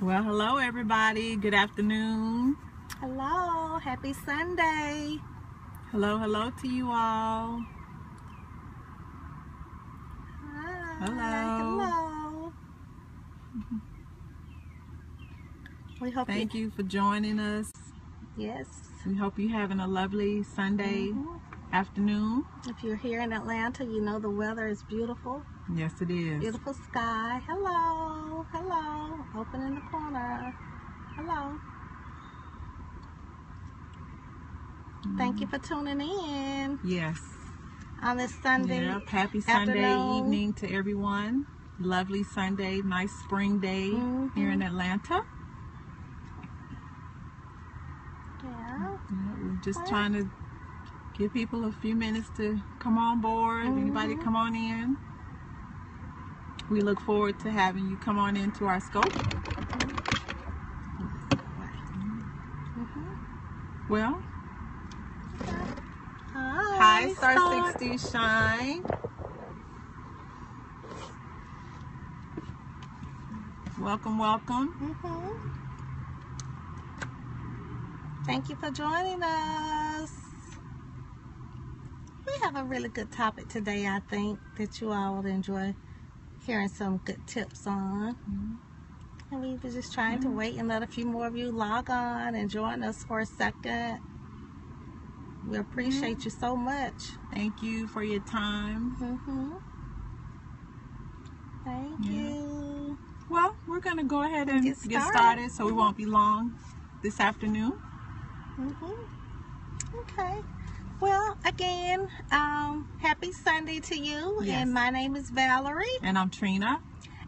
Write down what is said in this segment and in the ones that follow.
Well, hello everybody. Good afternoon. Hello, happy Sunday. Hello to you all. Hi. Hello. Hello. We hope Thank you for joining us. Yes. We hope you're having a lovely Sunday afternoon. If you're here in Atlanta, you know the weather is beautiful. Yes, it is. Beautiful sky. Hello. Hello. Open in the corner. Hello. Thank you for tuning in Yes. on this Sunday. Yep. Happy Sunday afternoon. evening to everyone. Lovely Sunday, nice spring day here in Atlanta. Yeah. We're just trying to give people a few minutes to come on board. Anybody come on in. We look forward to having you come on into our scope. Well, hi, Star 60 Shine. Welcome. Thank you for joining us. We have a really good topic today, I think, that you all would enjoy hearing some good tips on. And we were just trying to wait and let a few more of you log on and join us for a second. We appreciate you so much. Thank you for your time. Thank you. Well, we're going to go ahead and Get get started so we won't be long this afternoon. Okay. Well, again, happy Sunday to you. Yes. And my name is Valerie. And I'm Trina.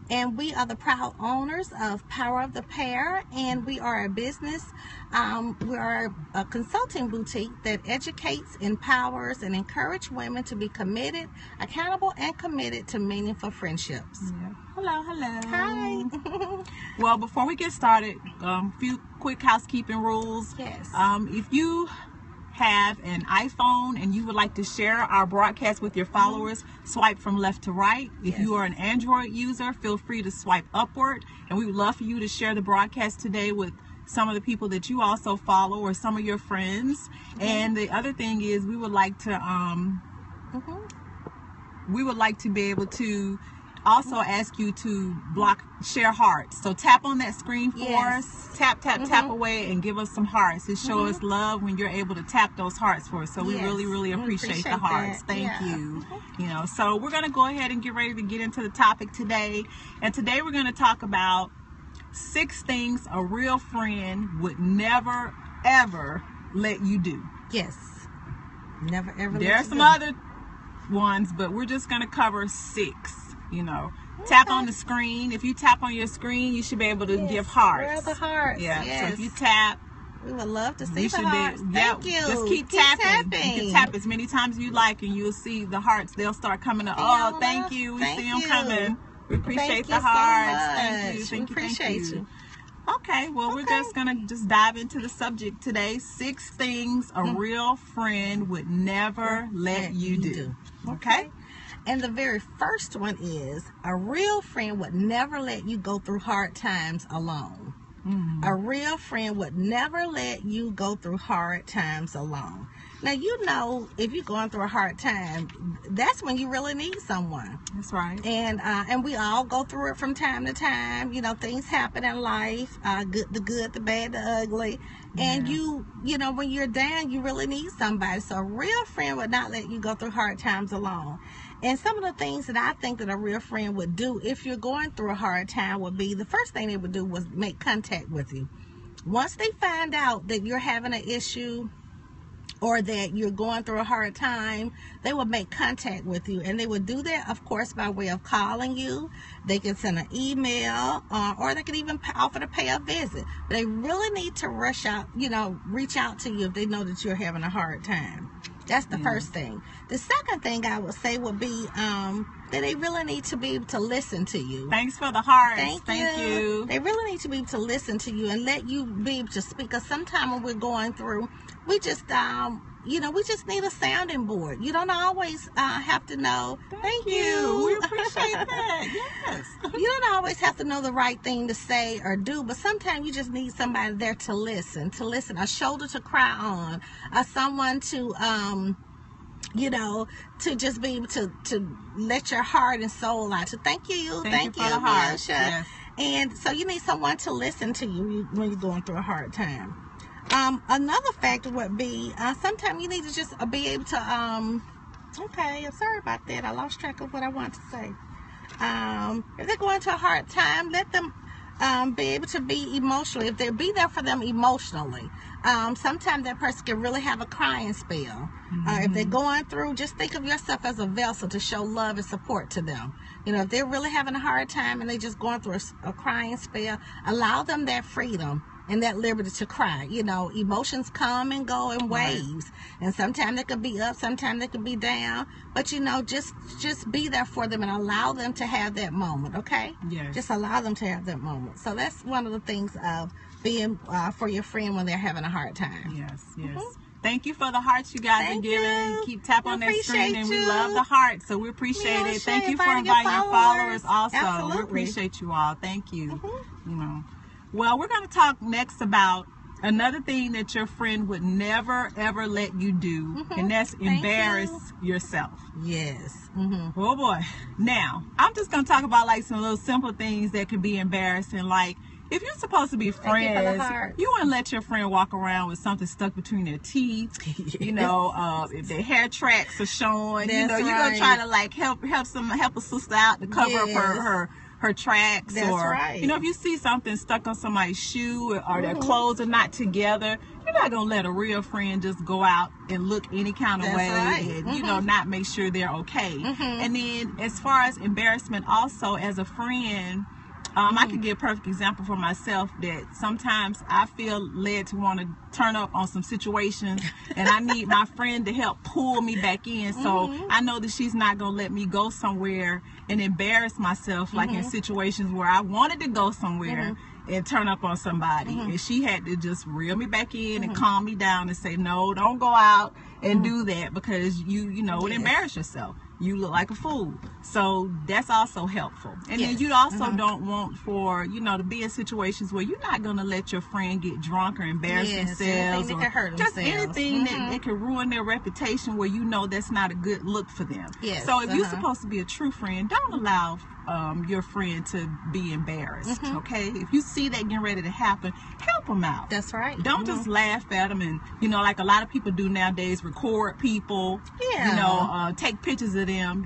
And we are the proud owners of Power of the Pair, and we are a business. We are a consulting boutique that educates, empowers, and encourages women to be committed, accountable, and committed to meaningful friendships. Yeah. Hello. Hi. Well, before we get started, a few quick housekeeping rules. Yes. If you have an iPhone and you would like to share our broadcast with your followers, swipe from left to right. If you are an Android user, feel free to swipe upward, and we would love for you to share the broadcast today with some of the people that you also follow or some of your friends. And the other thing is we would like to be able to also ask you to share hearts. So tap on that screen for us. Tap away and give us some hearts. It shows us love when you're able to tap those hearts for us. So we really appreciate the hearts. Thank you. You know, so we're going to go ahead and get ready to get into the topic today. And today we're going to talk about 6 things a real friend would never ever let you do. Yes. Never ever. There are some other ones, but we're just going to cover 6. You know, tap on the screen. If you tap on your screen, you should be able to give hearts. Where are the hearts? Yeah. Yes. So if you tap, we would love to see the hearts. Thank you. Just keep tapping. You can tap as many times as you like, and you'll see the hearts. They'll start coming up. Oh, thank you. We see them coming. We appreciate the hearts. Thank you. Appreciate you. Okay, well, we're just going to dive into the subject today. 6 things a real friend would never let you do. Okay? And the very first one is a real friend would never let you go through hard times alone. A real friend would never let you go through hard times alone. Now, you know, if you're going through a hard time, that's when you really need someone. That's right. And we all go through it from time to time. You know, things happen in life, the good, the bad, the ugly. And you know, when you're down, you really need somebody. So a real friend would not let you go through hard times alone. And some of the things that I think that a real friend would do if you're going through a hard time would be, the first thing they would do was make contact with you. Once they find out that you're having an issue or that you're going through a hard time, they will make contact with you. And they would do that, of course, by way of calling you. They can send an email, or they could even offer to pay a visit. But they really need to reach out to you if they know that you're having a hard time. That's the first thing. The second thing I would say would be that they really need to be able to listen to you. Thanks for the hearts. Thank you. They really need to be able to listen to you and let you be able to speak. Because sometimes when we're going through, we just we just need a sounding board. You don't always have to know. Thank you. We appreciate appreciate that. Yes. You don't always have to know the right thing to say or do, but sometimes you just need somebody there to listen, a shoulder to cry on, someone to, to just be able to let your heart and soul out. So thank you, Thank you for the heart. Marsha. Yes. And so you need someone to listen to you when you're going through a hard time. Another factor would be sometimes you need to just be able to okay, I'm sorry about that. I lost track of what I want to say. If they're going through a hard time, let them be able to be emotional. If they be there for them emotionally. Sometimes that person can really have a crying spell. If they're going through, just think of yourself as a vessel to show love and support to them. If they're really having a hard time and they're just going through a crying spell, allow them that freedom and that liberty to cry. Emotions come and go in waves, and sometimes they could be up, sometimes they could be down, but just be there for them and allow them to have that moment. Okay? Yes. Just allow them to have that moment. So that's one of the things of being for your friend when they're having a hard time. Yes. Thank you for the hearts you guys are giving. you. Keep tapping on that screen, and we you. love the hearts, so we appreciate it. Thank you for inviting your inviting your followers also. Absolutely. We appreciate you all. Thank you. Well, we're going to talk next about another thing that your friend would never ever let you do, and that's embarrass yourself. Yes. Oh boy. Now, I'm just going to talk about like some little simple things that could be embarrassing, like if you're supposed to be friends, you wouldn't let your friend walk around with something stuck between their teeth. If their hair tracks are showing, you're gonna try to like help a sister out to cover up her tracks. If you see something stuck on somebody's shoe or their clothes are not together, you're not gonna let a real friend just go out and look any kind of way and not make sure they're okay. And then as far as embarrassment, also as a friend, I could give a perfect example for myself that sometimes I feel led to want to turn up on some situations, and I need my friend to help pull me back in. So I know that she's not going to let me go somewhere and embarrass myself, like in situations where I wanted to go somewhere and turn up on somebody. And she had to just reel me back in and calm me down and say, no, don't go out and do that, because you would embarrass yourself. You look like a fool. So that's also helpful. And then you also don't want to be in situations where you're not going to let your friend get drunk or embarrass themselves, or just anything that can ruin their reputation, where that's not a good look for them. So if you're supposed to be a true friend, don't allow your friend to be embarrassed. Okay? If you see that getting ready to happen, help them out. That's right. Don't just laugh at them and like a lot of people do nowadays, record people. Take pictures of them.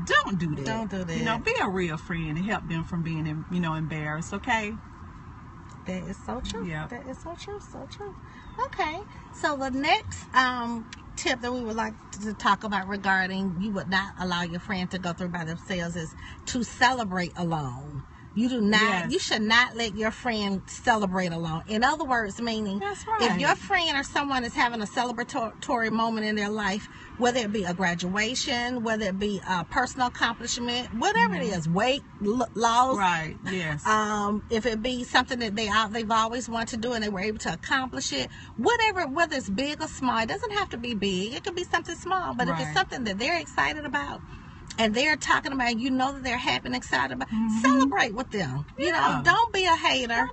Don't do that. Don't do that. Be a real friend and help them from being embarrassed. Okay? That is so true. Yeah. That is so true. So true. Okay. So the next tip that we would like to talk about regarding you would not allow your friend to go through by themselves is to celebrate alone. You do not. You should not let your friend celebrate alone. In other words, meaning if your friend or someone is having a celebratory moment in their life, whether it be a graduation, whether it be a personal accomplishment, whatever it is, weight loss, if it be something that they've always wanted to do and they were able to accomplish it, whether it's big or small, it doesn't have to be big. It could be something small, but if it's something that they're excited about, and they're talking about, that they're happy and excited about, celebrate with them. Don't be a hater.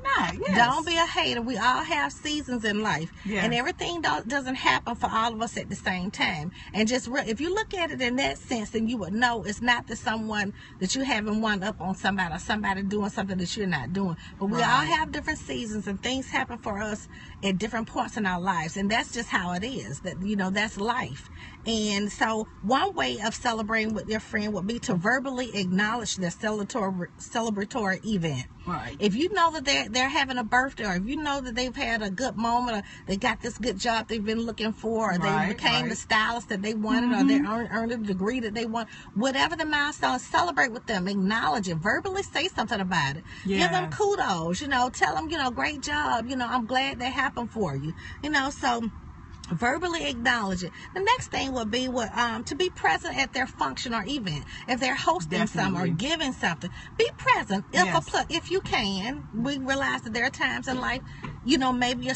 Don't be a hater. We all have seasons in life, and everything doesn't happen for all of us at the same time. And just if you look at it in that sense, then you would know it's not that someone that you haven't one up on somebody, or somebody doing something that you're not doing. But we all have different seasons, and things happen for us at different points in our lives, and that's just how it is. That's life. And so one way of celebrating with your friend would be to verbally acknowledge their celebratory event. If you know that they're having a birthday, or if you know that they've had a good moment, or they got this good job they've been looking for, or they became the stylist that they wanted, or they earned a degree that they want, whatever the milestone, celebrate with them, acknowledge it, verbally say something about it. Give them kudos, tell them, great job, I'm glad that happened for you, so Verbally acknowledge it. The next thing would be to be present at their function or event. If they're hosting something or giving something, be present. If you can. We realize that there are times in life, maybe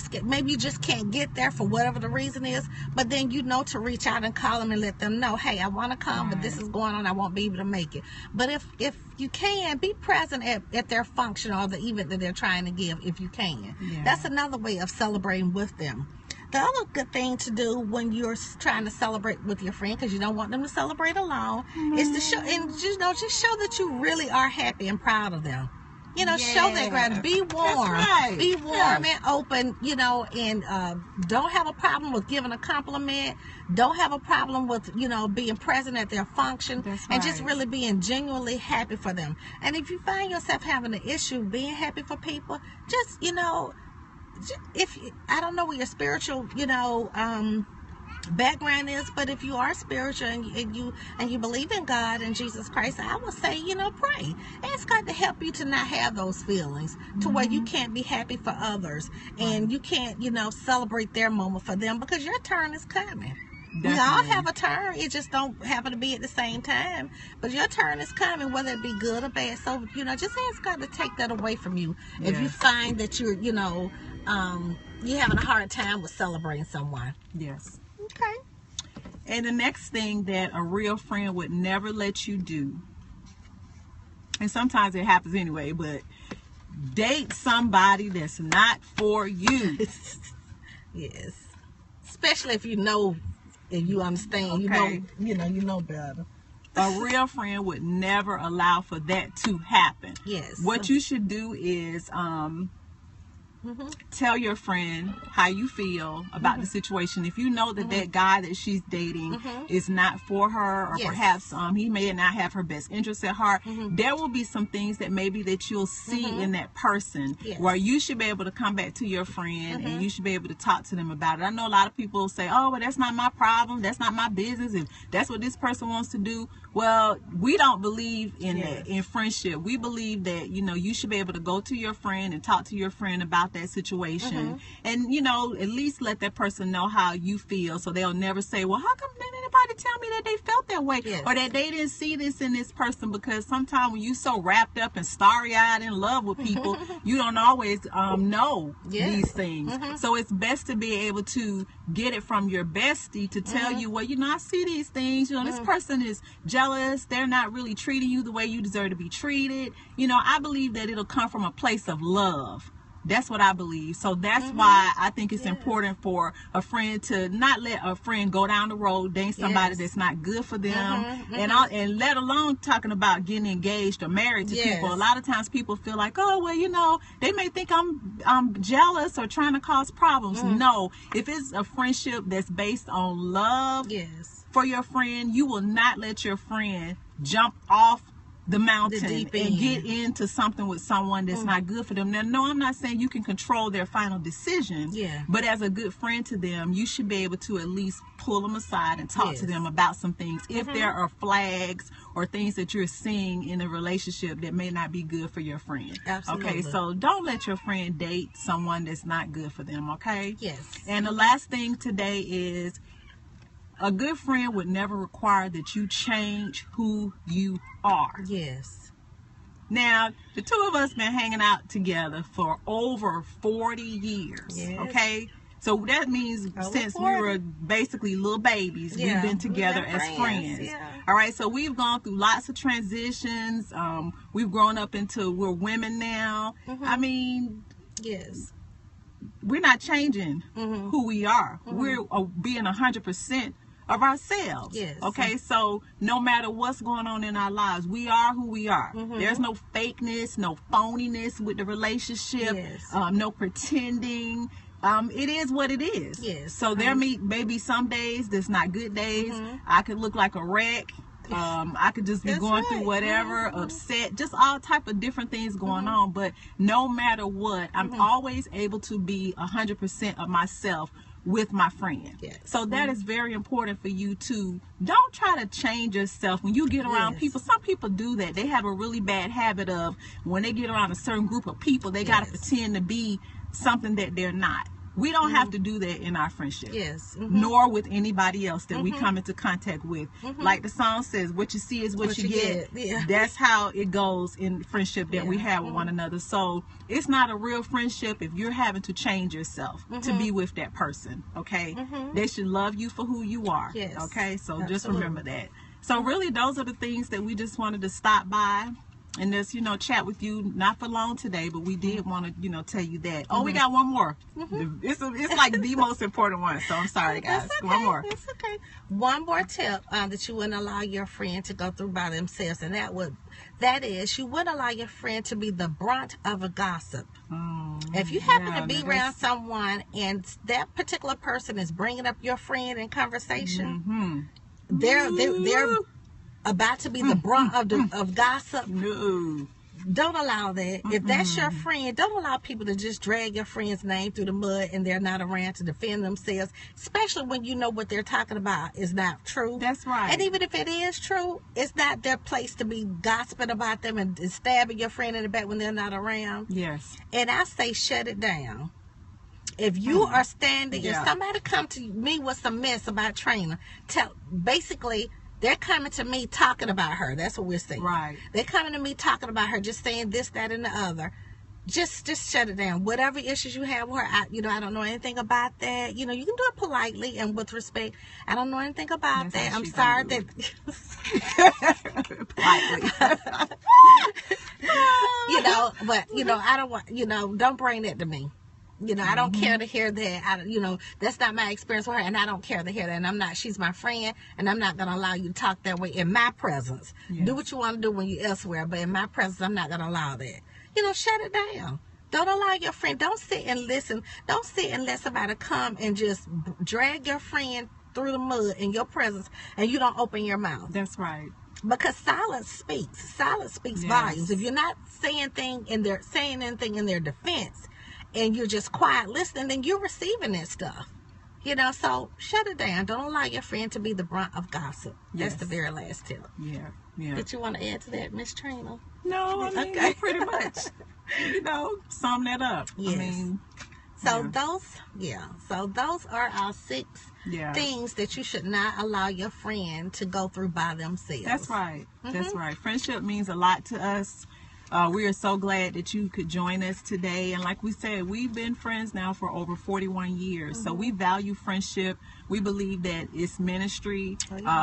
you just can't get there for whatever the reason is, but then to reach out and call them and let them know, hey, I want to come, but this is going on, I won't be able to make it. But if you can, be present at their function or the event that they're trying to give, if you can. That's another way of celebrating with them. The other good thing to do when you're trying to celebrate with your friend, because you don't want them to celebrate alone, is to show just show that you really are happy and proud of them. Show that gratitude. Be warm. Right. Be warm and open, and don't have a problem with giving a compliment. Don't have a problem with, being present at their function. And just really being genuinely happy for them. And if you find yourself having an issue being happy for people, just, if I don't know what your spiritual background is, but if you are spiritual and you believe in God and Jesus Christ, I would say pray, ask God to help you to not have those feelings to where you can't be happy for others and you can't celebrate their moment for them, because your turn is coming. Definitely. We all have a turn. It just don't happen to be at the same time. But your turn is coming, whether it be good or bad. So, just ask God to take that away from you. Yes. If you find that you're, you're having a hard time with celebrating someone. Yes. Okay. And the next thing that a real friend would never let you do, and sometimes it happens anyway, but date somebody that's not for you. Yes. Especially if if you understand, okay. you know better. A real friend would never allow for that to happen. Yes. What you should do is tell your friend how you feel about the situation. If you know that that guy that she's dating is not for her, or perhaps he may not have her best interest at heart, there will be some things that maybe that you'll see in that person where you should be able to come back to your friend and you should be able to talk to them about it. I know a lot of people say, oh, well, that's not my problem, that's not my business, and that's what this person wants to do. Well, we don't believe in that, in friendship. We believe that, you should be able to go to your friend and talk to your friend about that situation and, at least let that person know how you feel, so they'll never say, well, how come didn't anybody tell me that they felt that way or that they didn't see this in this person? Because sometimes when you're so wrapped up and starry-eyed in love with people, you don't always know these things. So it's best to be able to get it from your bestie to tell you, well, I see these things, this person is jealous, they're not really treating you the way you deserve to be treated. I believe that it'll come from a place of love. That's what I believe. So that's why I think it's important for a friend to not let a friend go down the road, date somebody that's not good for them, and let alone talking about getting engaged or married to people. A lot of times people feel like, oh, well, they may think I'm jealous or trying to cause problems. No, if it's a friendship that's based on love for your friend, you will not let your friend jump off the mountain and get into something with someone that's not good for them. Now, no, I'm not saying you can control their final decision, but as a good friend to them, you should be able to at least pull them aside and talk to them about some things if there are flags or things that you're seeing in a relationship that may not be good for your friend. Absolutely. Okay, so don't let your friend date someone that's not good for them, okay? Yes. And the last thing today is, a good friend would never require that you change who you are. Yes. Now, the two of us been hanging out together for over 40 years. Okay? So that means since we were basically little babies, we've been together as friends. All right, so we've gone through lots of transitions. We've grown up into, we're women now. I mean, we're not changing who we are. We're being 100% of ourselves. Okay, so no matter what's going on in our lives, we are who we are. There's no fakeness, no phoniness with the relationship, no pretending. It is what it is. So there may be some days that's not good days. I could look like a wreck. I could just be going through whatever, upset, just all type of different things going on. But no matter what, I'm always able to be 100% of myself with my friend. So that is very important for you to don't try to change yourself when you get around people. Some people do that. They have a really bad habit of when they get around a certain group of people, they got to pretend to be something that they're not. We don't have to do that in our friendship. Yes. Nor with anybody else that we come into contact with. Like the song says, what you see is what you get. Yeah. That's how it goes in friendship that we have with one another. So it's not a real friendship if you're having to change yourself to be with that person. Okay. They should love you for who you are. Yes. Okay. So Absolutely. just remember that. So really, those are the things that we just wanted to stop by and just, chat with you. Not for long today, but we did want to, tell you that. Oh, we got one more. It's like the most important one. So I'm sorry, guys. It's okay. One more. It's okay. One more tip that you wouldn't allow your friend to go through by themselves, and that is you wouldn't allow your friend to be the brunt of a gossip. If you happen to be around someone and that particular person is bringing up your friend in conversation, they're about to be the brunt of gossip. No. Don't allow that. If that's your friend, don't allow people to just drag your friend's name through the mud and they're not around to defend themselves, especially when you know what they're talking about is not true. That's right. And even if it is true, it's not their place to be gossiping about them and stabbing your friend in the back when they're not around. Yes. And I say shut it down. If you are standing and somebody come to me with some mess about Trina, basically they're coming to me talking about her. That's what we're saying. Right. They're coming to me talking about her, just saying this, that, and the other. Just shut it down. Whatever issues you have with her, I don't know anything about that. You can do it politely and with respect. I don't know anything about that. I'm sorry that. Politely. But I don't want. Don't bring that to me. I don't care to hear that. That's not my experience with her, and I don't care to hear that. And she's my friend, and I'm not going to allow you to talk that way in my presence. Yes. Do what you want to do when you're elsewhere, but in my presence, I'm not going to allow that. Shut it down. Don't allow your friend. Don't sit and listen. Don't sit and let somebody come and just drag your friend through the mud in your presence, and you don't open your mouth. That's right. Because silence speaks. Silence speaks volumes. If you're not saying anything in their defense, and you're just quiet listening, then you're receiving that stuff. So shut it down. Don't allow your friend to be the brunt of gossip. That's the very last tip. Yeah. Did you want to add to that, Miss Trina? No, I mean, you pretty much, sum that up. Yes. So those are our 6 things that you should not allow your friend to go through by themselves. That's right. That's right. Friendship means a lot to us. We are so glad that you could join us today. And like we said, we've been friends now for over 41 years. So we value friendship. We believe that it's ministry.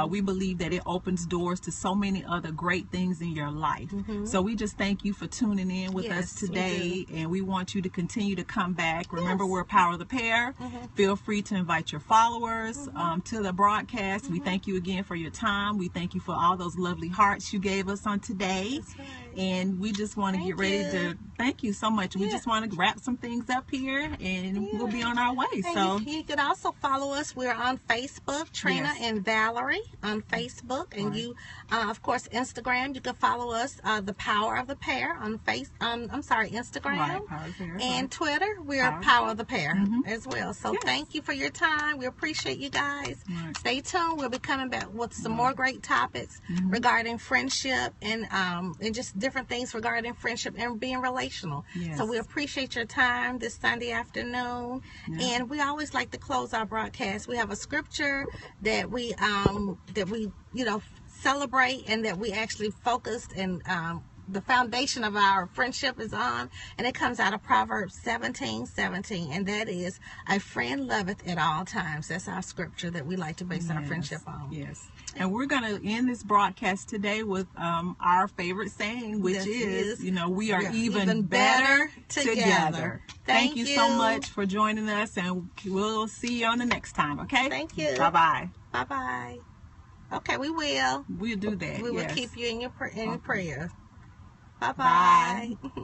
We believe that it opens doors to so many other great things in your life. So we just thank you for tuning in with us today. And we want you to continue to come back. Remember, we're Power of the Pair. Feel free to invite your followers to the broadcast. We thank you again for your time. We thank you for all those lovely hearts you gave us on today. That's right. And we just want to get ready to thank you so much. We just want to wrap some things up here, and we'll be on our way. And so you can also follow us. We're on Facebook, Trina and Valerie on Facebook, and you, of course, Instagram. You can follow us, the Power of the Pair on Instagram, Power of the Pair, and Twitter. We're Power of the Pair as well. So thank you for your time. We appreciate you guys. Stay tuned. We'll be coming back with some more great topics regarding friendship and just different things regarding friendship and being relational. So we appreciate your time this Sunday afternoon. And we always like to close our broadcast. We have a scripture that we celebrate, and that we actually focused, and the foundation of our friendship is on, and it comes out of Proverbs 17:17, and that is, a friend loveth at all times. That's our scripture that we like to base our friendship on. And we're going to end this broadcast today with our favorite saying, which is, we are even better together. Thank you so much for joining us, and we'll see you on the next time, okay? Thank you. Bye-bye. Bye-bye. Okay, we will. We'll do that. We will keep you in your prayers. Bye-bye. Bye.